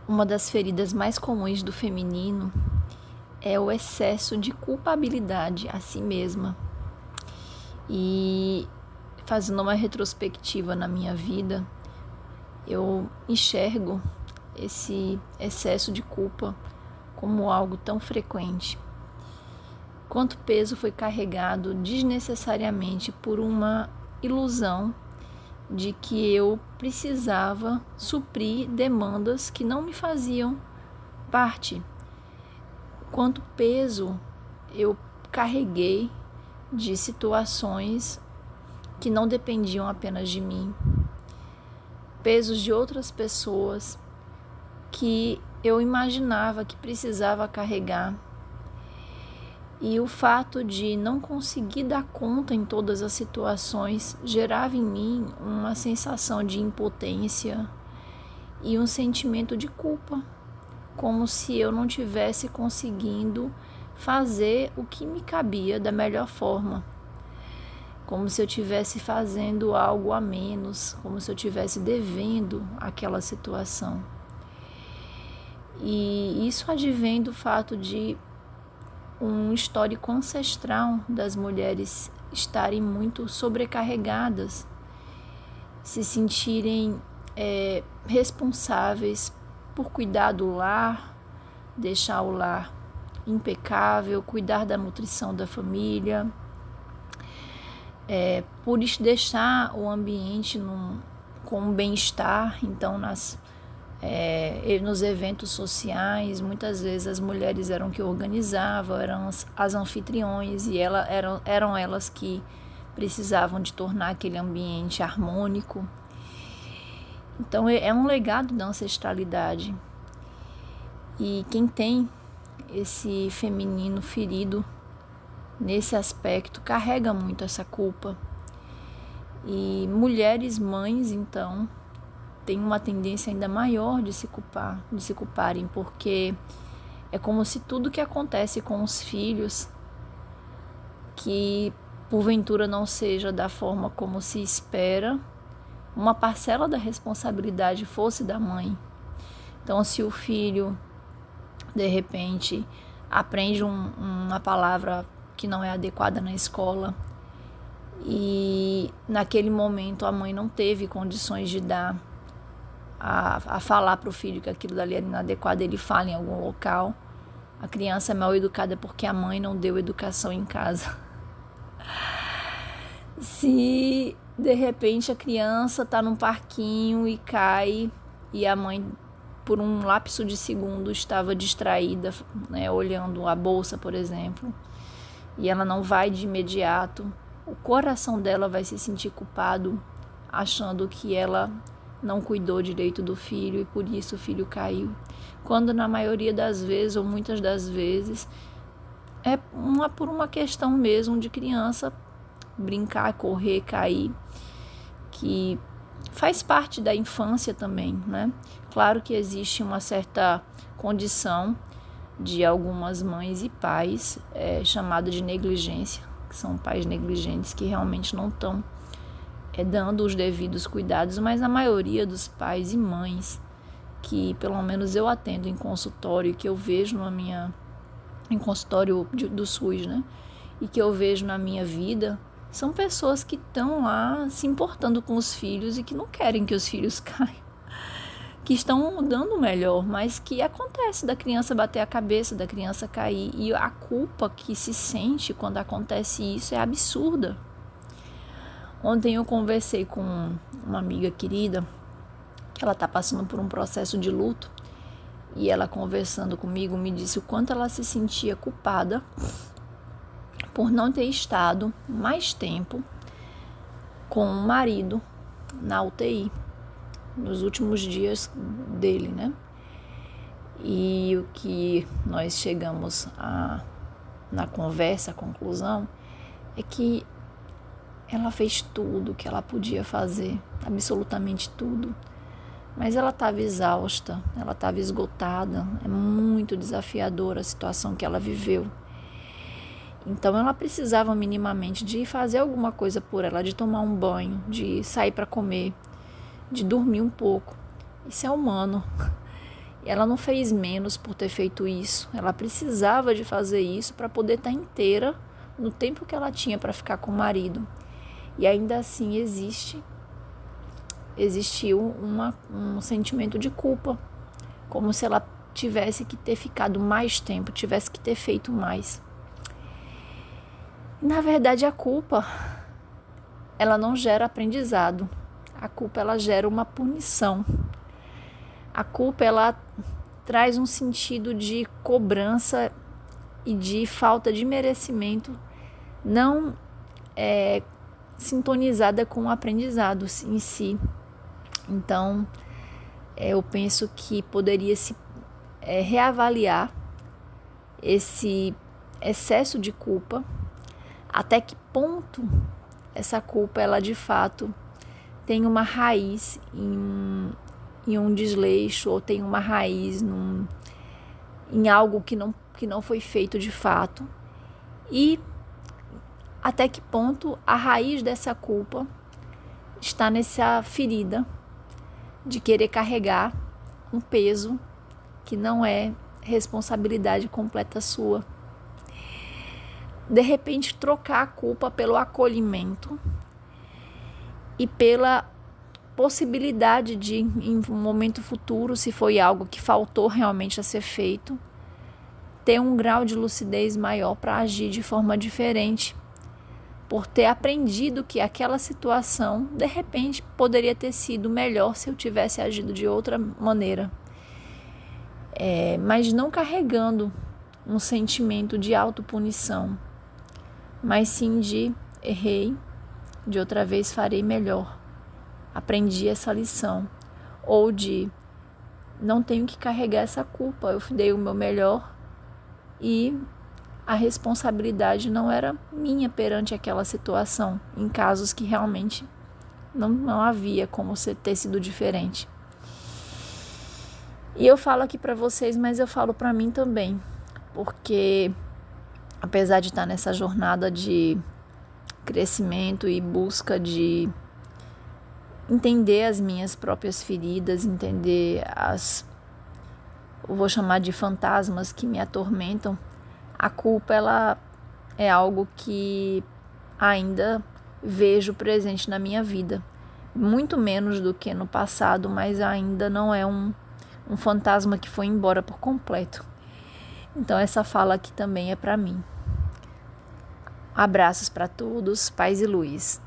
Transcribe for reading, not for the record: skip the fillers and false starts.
Uma das feridas mais comuns do feminino é o excesso de culpabilidade a si mesma. E fazendo uma retrospectiva na minha vida, eu enxergo esse excesso de culpa como algo tão frequente. Quanto peso foi carregado desnecessariamente por uma ilusão de que eu precisava suprir demandas que não me faziam parte. Quanto peso eu carreguei de situações que não dependiam apenas de mim, pesos de outras pessoas que eu imaginava que precisava carregar. E o fato de não conseguir dar conta em todas as situações gerava em mim uma sensação de impotência e um sentimento de culpa, como se eu não tivesse conseguindo fazer o que me cabia da melhor forma, como se eu estivesse fazendo algo a menos, como se eu estivesse devendo aquela situação. E isso advém do fato de um histórico ancestral das mulheres estarem muito sobrecarregadas, se sentirem responsáveis por cuidar do lar, deixar o lar impecável, cuidar da nutrição da família, por deixar o ambiente com bem-estar. Então, nos eventos sociais, muitas vezes as mulheres eram que organizavam, eram as anfitriões, e eram elas que precisavam de tornar aquele ambiente harmônico. Então é um legado da ancestralidade. E quem tem esse feminino ferido nesse aspecto carrega muito essa culpa. E mulheres mães, então, tem uma tendência ainda maior de se culparem, porque é como se tudo que acontece com os filhos, que porventura não seja da forma como se espera, uma parcela da responsabilidade fosse da mãe. Então, se o filho, de repente, aprende uma palavra que não é adequada na escola, e naquele momento a mãe não teve condições de dar a falar para o filho que aquilo dali era inadequado, ele fala em algum local, a criança é mal educada porque a mãe não deu educação em casa. Se de repente a criança está num parquinho e cai, e a mãe, por um lapso de segundo, estava distraída, olhando a bolsa, por exemplo, e ela não vai de imediato, o coração dela vai se sentir culpado, achando que ela não cuidou direito do filho e por isso o filho caiu. Quando na maioria das vezes, ou muitas das vezes, é por uma questão mesmo de criança brincar, correr, cair, que faz parte da infância também, né? Claro que existe uma certa condição de algumas mães e pais chamada de negligência, que são pais negligentes que realmente não estão dando os devidos cuidados, mas a maioria dos pais e mães que pelo menos eu atendo em consultório, que eu vejo em consultório do SUS, né? E que eu vejo na minha vida, são pessoas que estão lá se importando com os filhos e que não querem que os filhos caiam, que estão dando o melhor, mas que acontece da criança bater a cabeça, da criança cair, e a culpa que se sente quando acontece isso é absurda. Ontem eu conversei com uma amiga querida, que ela está passando por um processo de luto, e ela conversando comigo me disse o quanto ela se sentia culpada por não ter estado mais tempo com o marido na UTI, nos últimos dias dele, né? E o que nós chegamos na conversa, a conclusão, é que ela fez tudo o que ela podia fazer, absolutamente tudo. Mas ela estava exausta, ela estava esgotada, é muito desafiadora a situação que ela viveu. Então ela precisava minimamente de fazer alguma coisa por ela, de tomar um banho, de sair para comer, de dormir um pouco. Isso é humano. Ela não fez menos por ter feito isso. Ela precisava de fazer isso para poder estar inteira no tempo que ela tinha para ficar com o marido. E ainda assim existiu um sentimento de culpa, como se ela tivesse que ter ficado mais tempo, tivesse que ter feito mais. Na verdade, a culpa, ela não gera aprendizado. A culpa, ela gera uma punição. A culpa, ela traz um sentido de cobrança e de falta de merecimento, não sintonizada com o aprendizado em si. Então, eu penso que poderia se reavaliar esse excesso de culpa, até que ponto essa culpa, ela de fato tem uma raiz em um desleixo, ou tem uma raiz em algo que não foi feito de fato, e até que ponto a raiz dessa culpa está nessa ferida de querer carregar um peso que não é responsabilidade completa sua. De repente, trocar a culpa pelo acolhimento e pela possibilidade de, em um momento futuro, se foi algo que faltou realmente a ser feito, ter um grau de lucidez maior para agir de forma diferente, por ter aprendido que aquela situação, de repente, poderia ter sido melhor se eu tivesse agido de outra maneira. Mas não carregando um sentimento de autopunição, mas sim de errei, de outra vez farei melhor, aprendi essa lição, ou de não tenho que carregar essa culpa, eu dei o meu melhor e a responsabilidade não era minha perante aquela situação, em casos que realmente não havia como ter sido diferente. E eu falo aqui para vocês, mas eu falo para mim também, porque apesar de estar nessa jornada de crescimento e busca de entender as minhas próprias feridas, entender eu vou chamar de fantasmas que me atormentam, a culpa, ela é algo que ainda vejo presente na minha vida, muito menos do que no passado, mas ainda não é um fantasma que foi embora por completo. Então essa fala aqui também é para mim. Abraços para todos, paz e luz.